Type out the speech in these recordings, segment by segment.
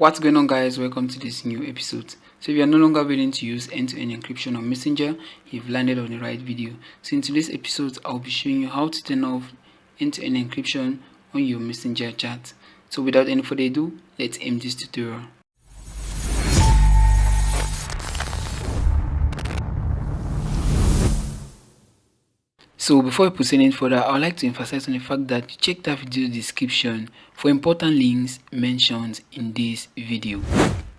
What's going on, guys? Welcome to this new episode. So if you are no longer willing to use end-to-end encryption on Messenger, you've landed on the right video. So in today's episode, I'll be showing you how to turn off end-to-end encryption on your Messenger chat. So without any further ado, let's aim this tutorial. So before we proceed any further, I would like to emphasize on the fact that you check that video description for important links mentioned in this video.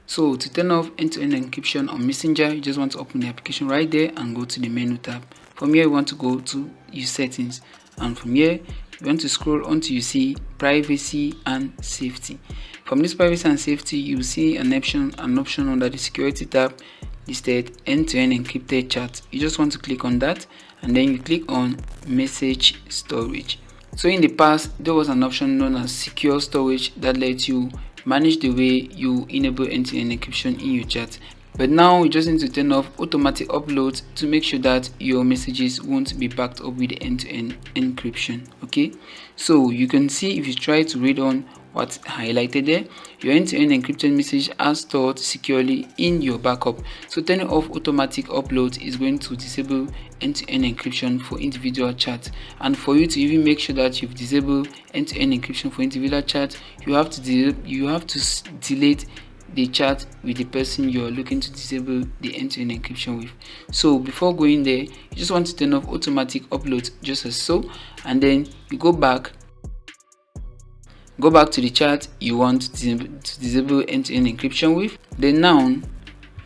So to turn off end-to-end encryption on Messenger, you just want to open the application right there and go to the menu tab. From here, you want to go to your settings, and from here you want to scroll until you see privacy and safety. From this privacy and safety, you will see an option under the security tab listed end-to-end encrypted chat. You just want to click on that, and then you click on message storage. So in the past, there was an option known as secure storage that lets you manage the way you enable end-to-end encryption in your chat. But now you just need to turn off automatic uploads to make sure that your messages won't be backed up with end-to-end encryption. Okay, so you can see if you try to read on what's highlighted there, your end-to-end encrypted message are stored securely in your backup. So turning off automatic uploads is going to disable end-to-end encryption for individual chat. And for you to even make sure that you've disabled end-to-end encryption for individual chat, you have to delete the chat with the person you're looking to disable the end-to-end encryption with. So before going there, you just want to turn off automatic uploads just as so, and then you go back to the chat you want to disable end-to-end encryption with. Then now you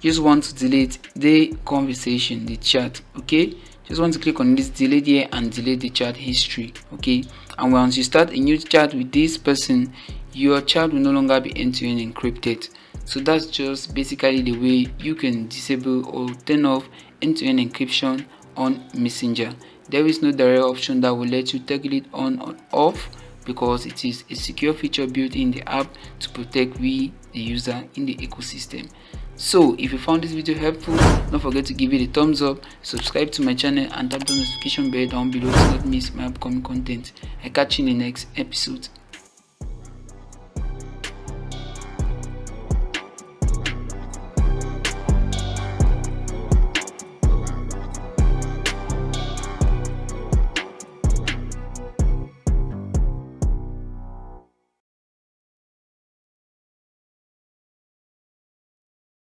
just want to delete the conversation, the chat. Okay, just want to click on this delete here and delete the chat history. Okay, and once you start a new chat with this person, your chat will no longer be end-to-end encrypted. So that's just basically the way you can disable or turn off end-to-end encryption on Messenger. There is no direct option that will let you toggle it on or off, because it is a secure feature built in the app to protect the user in the ecosystem. So if you found this video helpful, don't forget to give it a thumbs up, subscribe to my channel, and tap the notification bell down below to not miss my upcoming content. I catch you in the next episode.